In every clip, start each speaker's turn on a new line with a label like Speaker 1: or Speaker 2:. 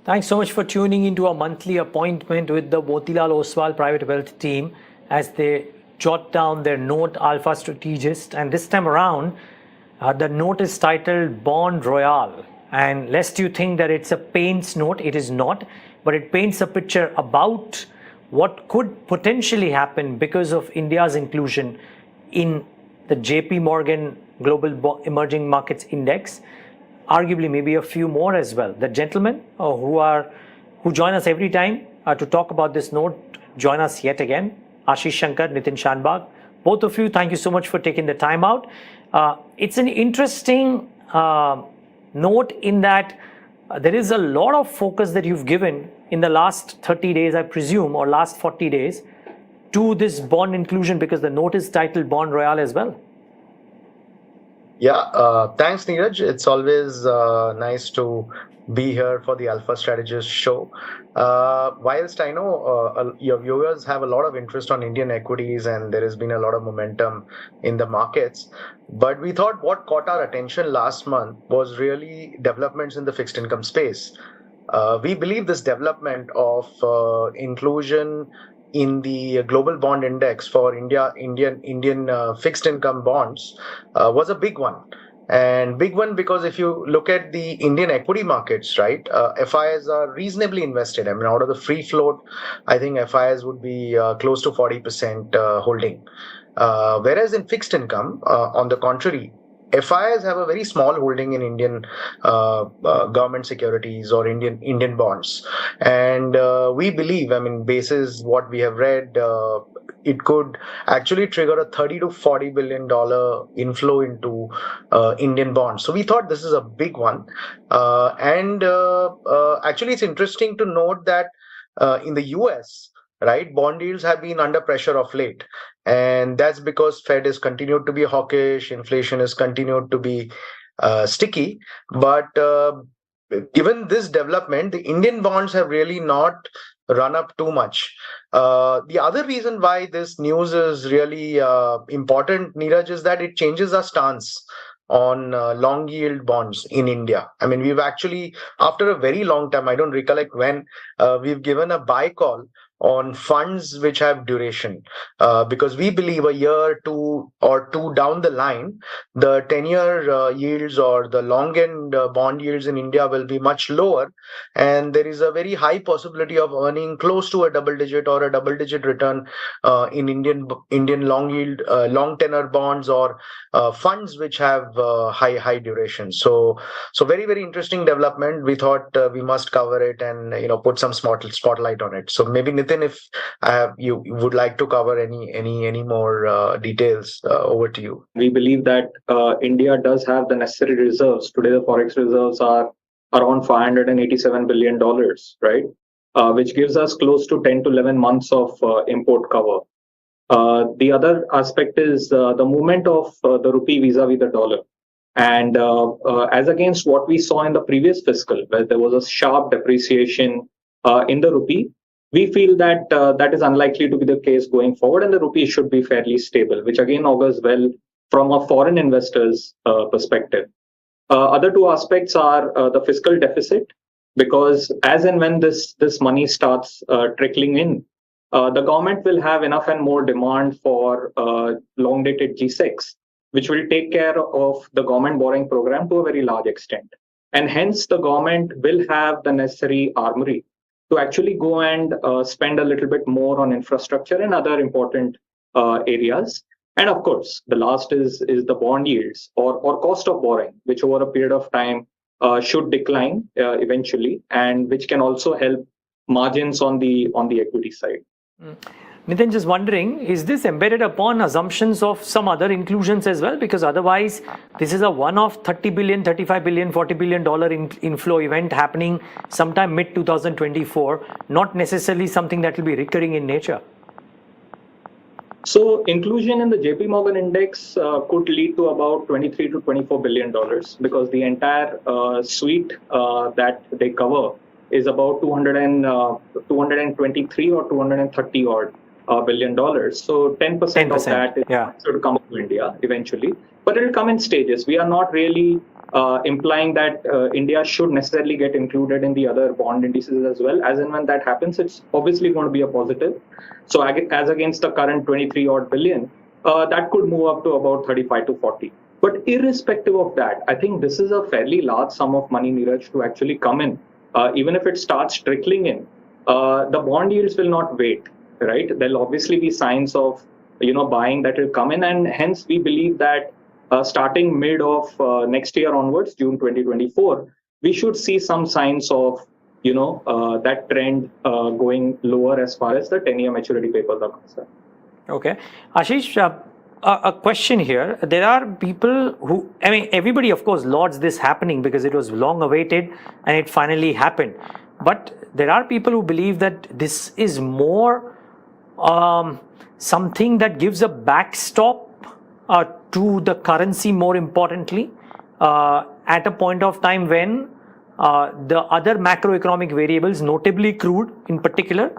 Speaker 1: Thanks so much for tuning into our monthly appointment with the Motilal Oswal Private Wealth team as they jot down their note Alpha Strategist. And this time around, the note is titled Bond Royale. And lest you think that it's a paints note, it is not. But it paints a picture about what could potentially happen because of India's inclusion in the JP Morgan Global Emerging Markets Index. Arguably maybe a few more as well. The gentlemen who join us every time to talk about this note join us yet again. Ashish Shanker Nitin Shanbhag. Both of you, thank you so much for taking the time out. It's an interesting note in that there is a lot of focus that you've given in the last 30 days, I presume, or last 40 days to this bond inclusion because the note is titled Bond Royale as well.
Speaker 2: Yeah, thanks, Niraj. It's always nice to be here for the Alpha Strategist show. Whilst I know your viewers have a lot of interest on Indian equities and there has been a lot of momentum in the markets, but we thought what caught our attention last month was really developments in the fixed income space. We believe this development of inclusion in the global bond index for Indian fixed income bonds was a big one. And big one because if you look at the Indian equity markets, right, FIs are reasonably invested. I mean, out of the free float, I think FIs would be close to 40% holding. Whereas in fixed income, on the contrary, FIs have a very small holding in Indian government securities or Indian bonds, and we believe, I mean, basis what we have read, it could actually trigger a $30 to $40 billion inflow into Indian bonds. So we thought this is a big one, and actually it's interesting to note that in the US, right, bond yields have been under pressure of late. And that's because Fed has continued to be hawkish, inflation has continued to be sticky. But given this development, the Indian bonds have really not run up too much. The other reason why this news is really important, Niraj, is that it changes our stance on long yield bonds in India. I mean, we've actually, after a very long time, I don't recollect when, we've given a buy call on funds which have duration, because we believe a year or two down the line, the 10-year yields or the long end bond yields in India will be much lower, and there is a very high possibility of earning close to a double digit or a double digit return in Indian long yield, long tenor bonds or funds which have high duration. So very, very interesting development. We thought we must cover it and put some spotlight on it. So maybe Nitin, if you would like to cover any more details, over to you.
Speaker 3: We believe that India does have the necessary reserves. Today, the forex reserves are around $587 billion, right? Which gives us close to 10 to 11 months of import cover. The other aspect is the movement of the rupee vis-a-vis the dollar. And as against what we saw in the previous fiscal, where there was a sharp depreciation in the rupee, we feel that that is unlikely to be the case going forward, and the rupee should be fairly stable, which again augurs well from a foreign investor's perspective. Other two aspects are the fiscal deficit, because as and when this money starts trickling in, the government will have enough and more demand for long-dated G6, which will take care of the government borrowing program to a very large extent. And hence, the government will have the necessary armory to actually go and spend a little bit more on infrastructure and other important areas. And of course, the last is the bond yields or cost of borrowing, which over a period of time should decline eventually, and which can also help margins on the equity side.
Speaker 1: Nitin, just wondering, is this embedded upon assumptions of some other inclusions as well? Because otherwise, this is a one-off $30 billion, $35 billion, $40 billion inflow event happening sometime mid-2024, not necessarily something that will be recurring in nature.
Speaker 3: So inclusion in the JP Morgan index could lead to about $23 to $24 billion, because the entire suite that they cover is about 223 or 230 odd $billion. So 10% of that should come to India eventually, but it will come in stages. We are not really implying that India should necessarily get included in the other bond indices as well. As and when that happens, it's obviously going to be a positive. So as against the current 23 odd billion, that could move up to about 35 to 40. But irrespective of that, I think this is a fairly large sum of money, Niraj, to actually come in. Even if it starts trickling in, the bond yields will not wait, right? There'll obviously be signs of buying that will come in, and hence we believe that starting mid of next year onwards, June 2024, we should see some signs of that trend going lower as far as the 10-year maturity papers are concerned.
Speaker 1: Okay, Ashish, a question here. There are people who, I mean, everybody of course lauds this happening because it was long awaited and it finally happened. But there are people who believe that this is more something that gives a backstop to the currency, more importantly, at a point of time when the other macroeconomic variables, notably crude in particular,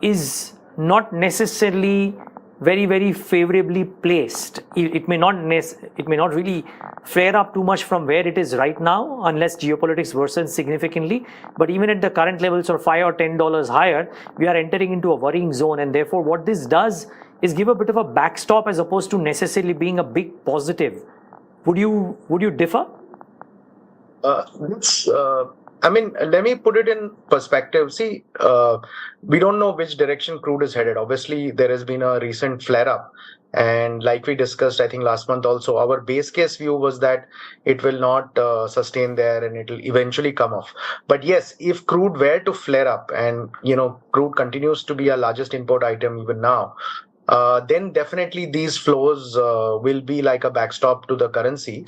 Speaker 1: is not necessarily very, very favorably placed. It may not really flare up too much from where it is right now, unless geopolitics worsens significantly. But even at the current levels of $5 or $10 higher, we are entering into a worrying zone. And therefore, what this does is give a bit of a backstop as opposed to necessarily being a big positive. Would you differ?
Speaker 2: I mean, let me put it in perspective. See, we don't know which direction crude is headed. Obviously, there has been a recent flare-up. And like we discussed, I think last month also, our base case view was that it will not sustain there and it will eventually come off. But yes, if crude were to flare up and, crude continues to be our largest import item even now, then definitely these flows will be like a backstop to the currency.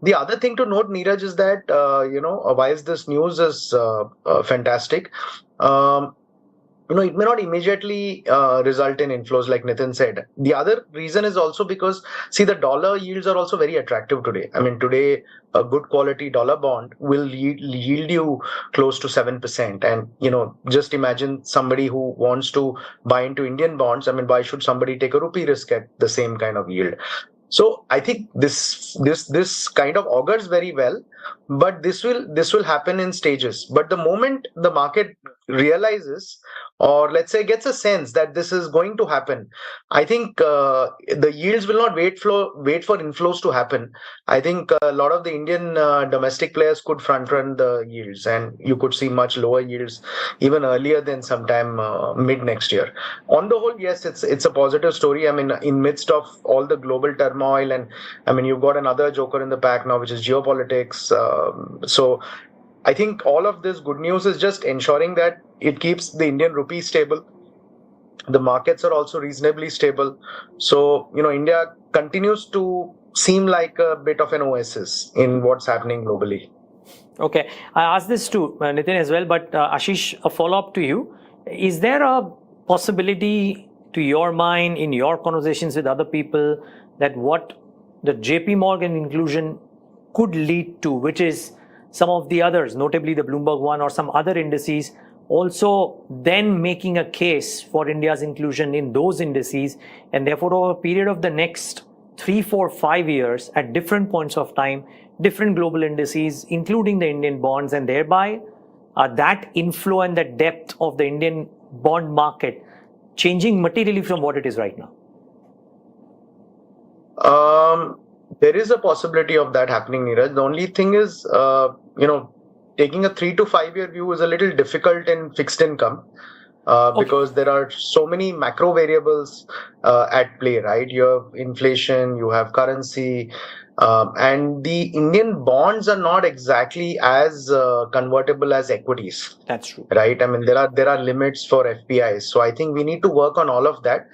Speaker 2: The other thing to note, Neeraj, is that, whilst this news is fantastic, it may not immediately result in inflows like Nitin said. The other reason is also because, see, the dollar yields are also very attractive today. I mean, today, a good quality dollar bond will yield you close to 7%. And, just imagine somebody who wants to buy into Indian bonds. I mean, why should somebody take a rupee risk at the same kind of yield? So I think this kind of augurs very well, but this will happen in stages. But the moment the market realizes, or let's say gets a sense that this is going to happen, I think the yields will not wait for inflows to happen. I think a lot of the Indian domestic players could front run the yields, and you could see much lower yields even earlier than sometime mid next year. On the whole, yes, it's a positive story. I mean, in midst of all the global turmoil, and I mean, you've got another joker in the pack now, which is geopolitics. So I think all of this good news is just ensuring that it keeps the Indian rupee stable. The markets are also reasonably stable. So, India continues to seem like a bit of an oasis in what's happening globally.
Speaker 1: Okay. I asked this to Nitin as well, but Ashish, a follow-up to you. Is there a possibility to your mind in your conversations with other people that what the JP Morgan inclusion could lead to, which is some of the others, notably the Bloomberg one or some other indices, also then making a case for India's inclusion in those indices, and therefore over a period of the next 3, 4, 5 years at different points of time, different global indices, including the Indian bonds, and thereby that inflow and the depth of the Indian bond market changing materially from what it is right now?
Speaker 2: There is a possibility of that happening, Niraj. The only thing is, taking a 3 to 5 year view is a little difficult in fixed income because there are so many macro variables at play, right? You have inflation, you have currency, and the Indian bonds are not exactly as convertible as equities.
Speaker 1: That's true,
Speaker 2: right? I mean, there are limits for FPIs, so I think we need to work on all of that,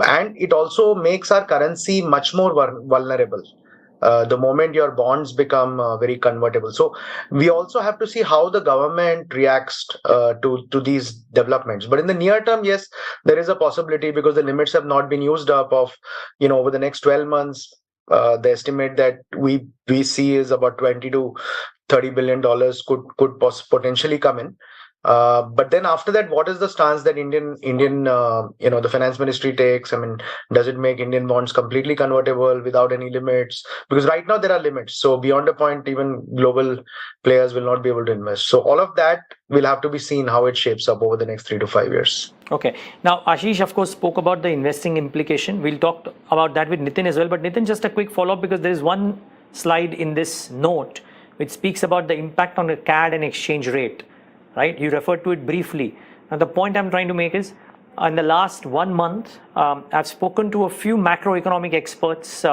Speaker 2: and it also makes our currency much more vulnerable. The moment your bonds become very convertible. So we also have to see how the government reacts to these developments. But in the near term, yes, there is a possibility because the limits have not been used up of, over the next 12 months, the estimate that we see is about $20 to $30 billion could potentially come in. But then after that, what is the stance that Indian the finance ministry takes? I mean, does it make Indian bonds completely convertible without any limits? Because right now there are limits. So beyond a point, even global players will not be able to invest. So all of that will have to be seen how it shapes up over the next 3 to 5 years.
Speaker 1: Okay. Now, Ashish, of course, spoke about the investing implication. We'll talk about that with Nitin as well. But Nitin, just a quick follow-up, because there is one slide in this note which speaks about the impact on the CAD and exchange rate, right? You referred to it briefly. Now, the point I'm trying to make is, in the last 1 month, I've spoken to a few macroeconomic experts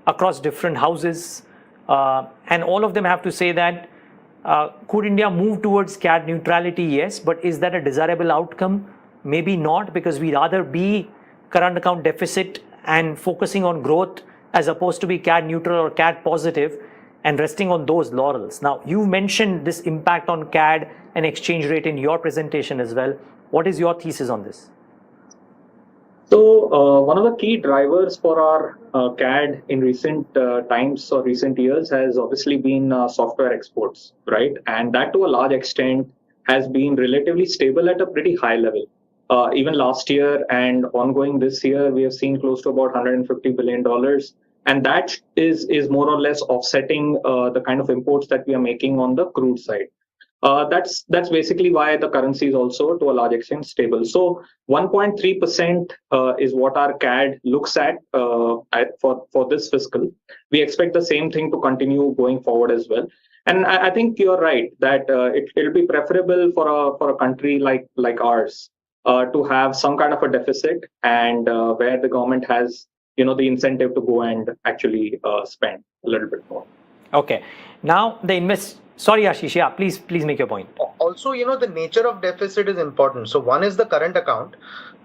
Speaker 1: across different houses, and all of them have to say that could India move towards CAD neutrality? Yes, but is that a desirable outcome? Maybe not, because we'd rather be current account deficit and focusing on growth as opposed to be CAD neutral or CAD positive and resting on those laurels. Now, you mentioned this impact on CAD and exchange rate in your presentation as well. What is your thesis on this?
Speaker 3: So one of the key drivers for our CAD in recent times or recent years has obviously been software exports, right? And that to a large extent has been relatively stable at a pretty high level. Even last year and ongoing this year, we have seen close to about $150 billion. And that is more or less offsetting the kind of imports that we are making on the crude side. That's basically why the currency is also to a large extent stable. So 1.3% is what our CAD looks at for this fiscal. We expect the same thing to continue going forward as well. And I think you're right that it'll be preferable for a country like ours to have some kind of a deficit, and where the government has the incentive to go and actually spend a little bit more.
Speaker 1: Okay. Now Sorry, Ashish. Yeah, please make your point.
Speaker 2: Also, the nature of deficit is important. So one is the current account,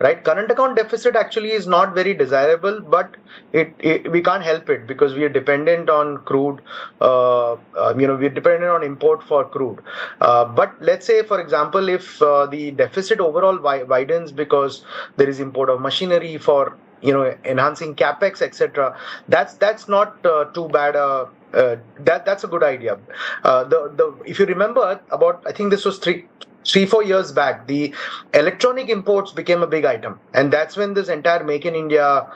Speaker 2: right? Current account deficit actually is not very desirable, but we can't help it because we are dependent on crude. We're dependent on import for crude. But let's say, for example, if the deficit overall widens because there is import of machinery for enhancing capex, etc. That's not too bad. That's a good idea. If you remember, I think this was 3-4 years back, the electronic imports became a big item, and that's when this entire Make in India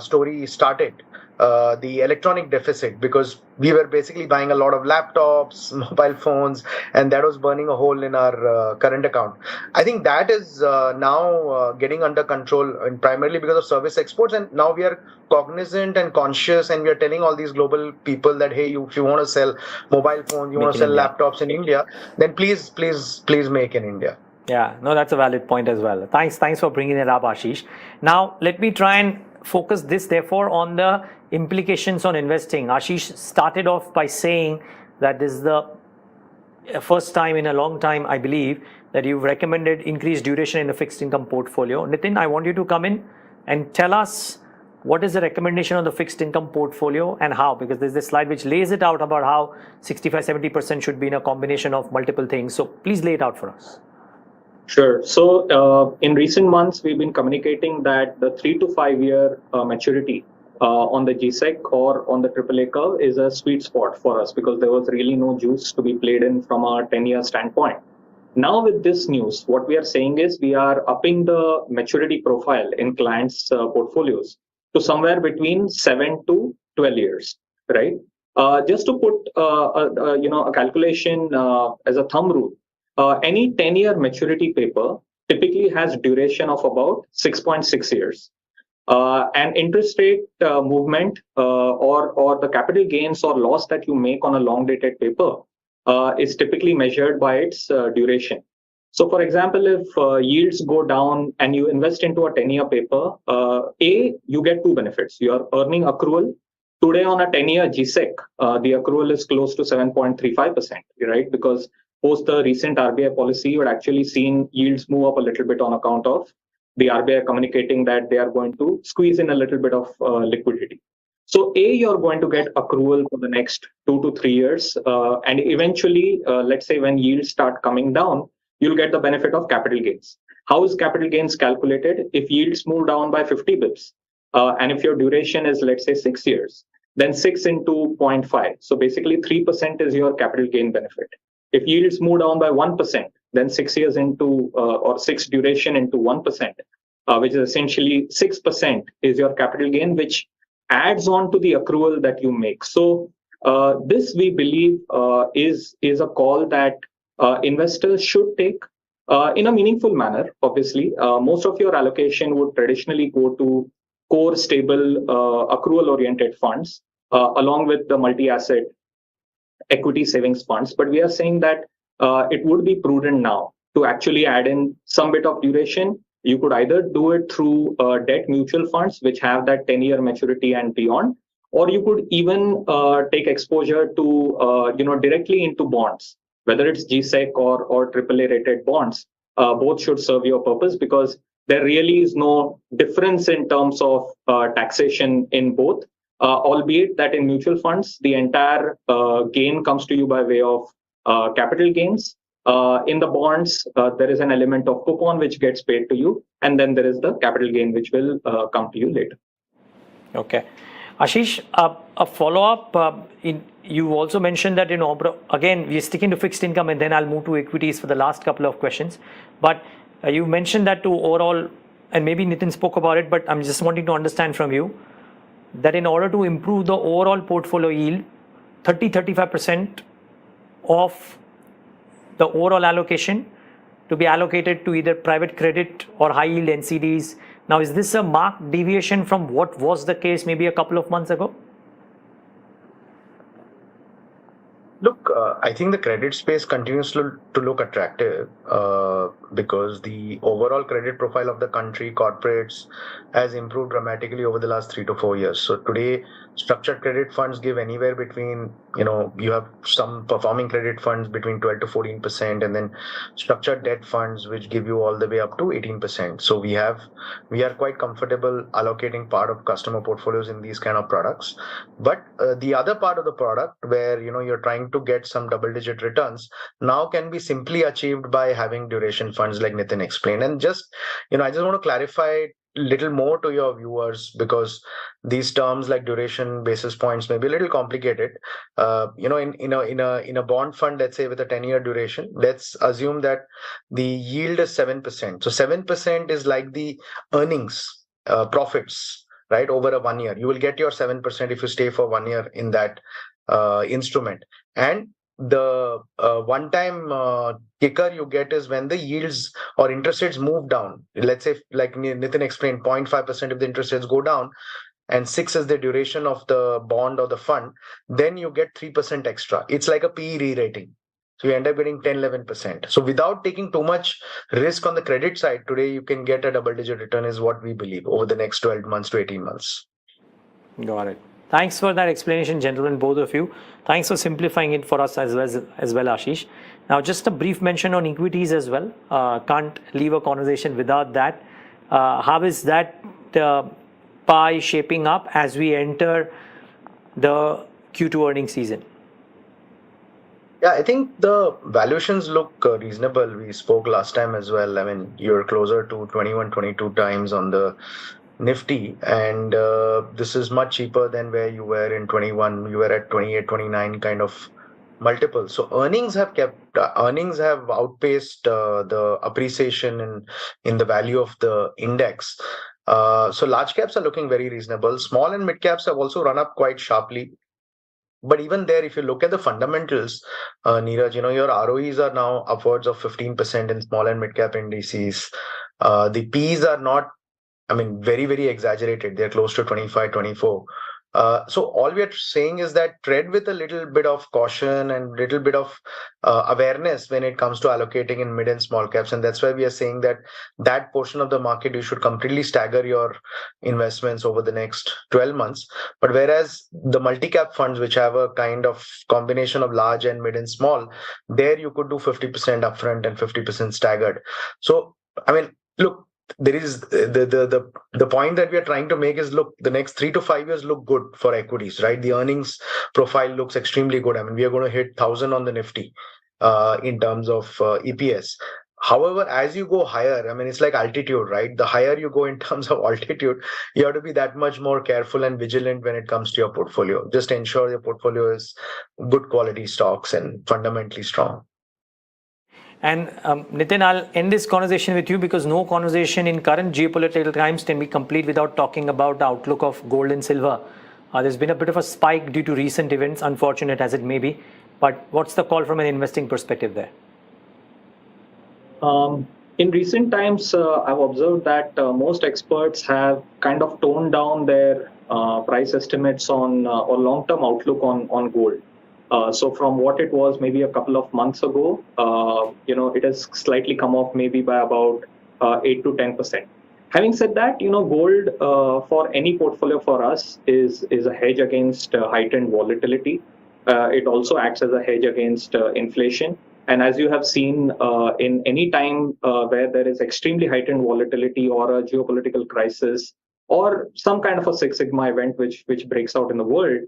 Speaker 2: story started. The electronic deficit, because we were basically buying a lot of laptops, mobile phones, and that was burning a hole in our current account. I think that is now getting under control, and primarily because of service exports. And now we are cognizant and conscious, and we are telling all these global people that, hey, if you want to sell mobile phones, you want to sell laptops in India, then please make in India.
Speaker 1: Yeah, no, that's a valid point as well. Thanks for bringing it up, Ashish. Now, let me try and focus this, therefore, on the implications on investing. Ashish started off by saying that this is the first time in a long time, I believe, that you've recommended increased duration in a fixed income portfolio. Nitin, I want you to come in and tell us what is the recommendation on the fixed income portfolio and how, because there's this slide which lays it out about how 65-70% should be in a combination of multiple things. So please lay it out for us.
Speaker 3: Sure. So in recent months, we've been communicating that the 3 to 5 year maturity on the GSEC or on the AAA curve is a sweet spot for us, because there was really no juice to be played in from a 10-year standpoint. Now with this news, what we are saying is we are upping the maturity profile in clients' portfolios to somewhere between 7 to 12 years, right? Just to put a calculation as a thumb rule, any 10-year maturity paper typically has duration of about 6.6 years. And interest rate movement or the capital gains or loss that you make on a long-dated paper is typically measured by its duration. So, for example, if yields go down and you invest into a 10-year paper, you get two benefits. You are earning accrual. Today on a 10-year GSEC, the accrual is close to 7.35%, right? Because post the recent RBI policy, you had actually seen yields move up a little bit on account of the RBI communicating that they are going to squeeze in a little bit of liquidity. So you're going to get accrual for the next 2 to 3 years. And eventually, let's say when yields start coming down, you'll get the benefit of capital gains. How is capital gains calculated? If yields move down by 50 bips, and if your duration is, let's say, 6 years, then 6 into 0.5. So basically 3% is your capital gain benefit. If yields move down by 1%, then 6 years into or 6 duration into 1%, which is essentially 6% is your capital gain, which adds on to the accrual that you make. So this we believe is a call that investors should take in a meaningful manner. Obviously, most of your allocation would traditionally go to core, stable, accrual-oriented funds, along with the multi-asset equity savings funds. But we are saying that it would be prudent now to actually add in some bit of duration. You could either do it through debt mutual funds, which have that 10-year maturity and beyond, or you could even take exposure to directly into bonds, whether it's GSEC or AAA rated bonds. Both should serve your purpose, because there really is no difference in terms of taxation in both, albeit that in mutual funds, the entire gain comes to you by way of capital gains. In the bonds, there is an element of coupon which gets paid to you, and then there is the capital gain which will come to you later.
Speaker 1: Okay. Ashish, a follow-up. You also mentioned that, again, we're sticking to fixed income, and then I'll move to equities for the last couple of questions. But you mentioned that to overall, and maybe Nitin spoke about it, but I'm just wanting to understand from you that in order to improve the overall portfolio yield, 30-35% of the overall allocation to be allocated to either private credit or high yield NCDs. Now, is this a marked deviation from what was the case maybe a couple of months ago?
Speaker 2: Look, I think the credit space continues to look attractive because the overall credit profile of the country, corporates, has improved dramatically over the last 3 to 4 years. So today, structured credit funds give anywhere between, you have some performing credit funds between 12 to 14%, and then structured debt funds which give you all the way up to 18%. So we are quite comfortable allocating part of customer portfolios in these kind of products. But the other part of the product where you're trying to get some double-digit returns now can be simply achieved by having duration funds, like Nitin explained. And I just want to clarify little more to your viewers, because these terms like duration, basis points may be a little complicated. In a bond fund, let's say with a 10-year duration, let's assume that the yield is 7%. So 7% is like the earnings, profits, right, over a 1 year. You will get your 7% if you stay for 1 year in that instrument. And the one-time kicker you get is when the yields or interest rates move down. Let's say, like Nitin explained, 0.5% if the interest rates go down, and 6 is the duration of the bond or the fund, then you get 3% extra. It's like a PE re-rating. So you end up getting 10-11%. So without taking too much risk on the credit side, today you can get a double-digit return, is what we believe, over the next 12 months to 18 months.
Speaker 1: Got it. Thanks for that explanation, gentlemen, both of you. Thanks for simplifying it for us as well, Ashish. Now, just a brief mention on equities as well. Can't leave a conversation without that. How is that pie shaping up as we enter the Q2 earnings season?
Speaker 2: Yeah, I think the valuations look reasonable. We spoke last time as well. I mean, you're closer to 21, 22 times on the Nifty, and this is much cheaper than where you were in 21. You were at 28, 29 kind of multiple. So earnings have outpaced the appreciation in the value of the index. So large caps are looking very reasonable. Small and mid caps have also run up quite sharply. But even there, if you look at the fundamentals, Niraj, your ROEs are now upwards of 15% in small and mid cap indices. The Ps are not, very, very exaggerated. They're close to 25, 24. So all we are saying is that tread with a little bit of caution and little bit of awareness when it comes to allocating in mid and small caps. And that's why we are saying that portion of the market, you should completely stagger your investments over the next 12 months. But whereas the multi-cap funds, which have a kind of combination of large and mid and small, there you could do 50% upfront and 50% staggered. So, look, there is the point that we are trying to make is, look, the next 3 to 5 years look good for equities, right? The earnings profile looks extremely good. We are going to hit 1,000 on the Nifty in terms of EPS. However, as you go higher, it's like altitude, right? The higher you go in terms of altitude, you have to be that much more careful and vigilant when it comes to your portfolio. Just ensure your portfolio is good quality stocks and fundamentally strong.
Speaker 1: And Nitin, I'll end this conversation with you because no conversation in current geopolitical times can be complete without talking about the outlook of gold and silver. There's been a bit of a spike due to recent events, unfortunate as it may be. But what's the call from an investing perspective there?
Speaker 3: In recent times, I've observed that most experts have kind of toned down their price estimates on or long-term outlook on gold. So from what it was maybe a couple of months ago, it has slightly come off maybe by about 8 to 10%. Having said that, gold for any portfolio for us is a hedge against heightened volatility. It also acts as a hedge against inflation. And as you have seen in any time where there is extremely heightened volatility or a geopolitical crisis or some kind of a Six Sigma event which breaks out in the world,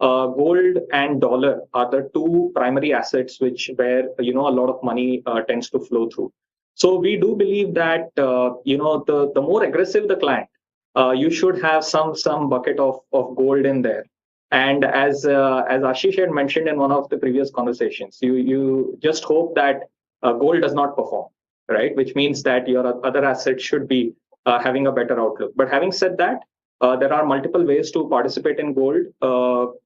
Speaker 3: gold and dollar are the two primary assets where a lot of money tends to flow through. So we do believe that the more aggressive the client, you should have some bucket of gold in there. And as Ashish had mentioned in one of the previous conversations, you just hope that gold does not perform, right? Which means that your other assets should be having a better outlook. But having said that, there are multiple ways to participate in gold.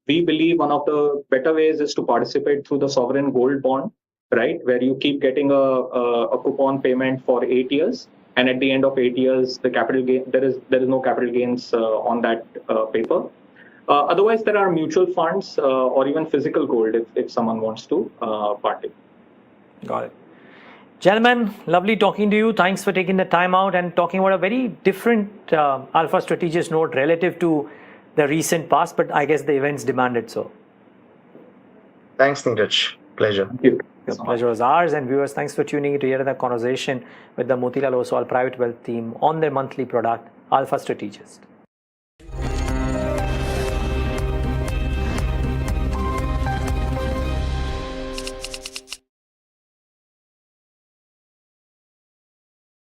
Speaker 3: We believe one of the better ways is to participate through the sovereign gold bond, right? Where you keep getting a coupon payment for 8 years. And at the end of 8 years, the capital gain, there is no capital gains on that paper. Otherwise, there are mutual funds or even physical gold if someone wants to partake.
Speaker 1: Got it. Gentlemen, lovely talking to you. Thanks for taking the time out and talking about a very different Alpha Strategist note relative to the recent past, but I guess the events demanded so.
Speaker 2: Thanks, Niraj. Pleasure.
Speaker 3: Thank you.
Speaker 1: The pleasure was ours, and viewers, thanks for tuning in to hear the conversation with the Motilal Oswal Private Wealth team on their monthly product, Alpha Strategist.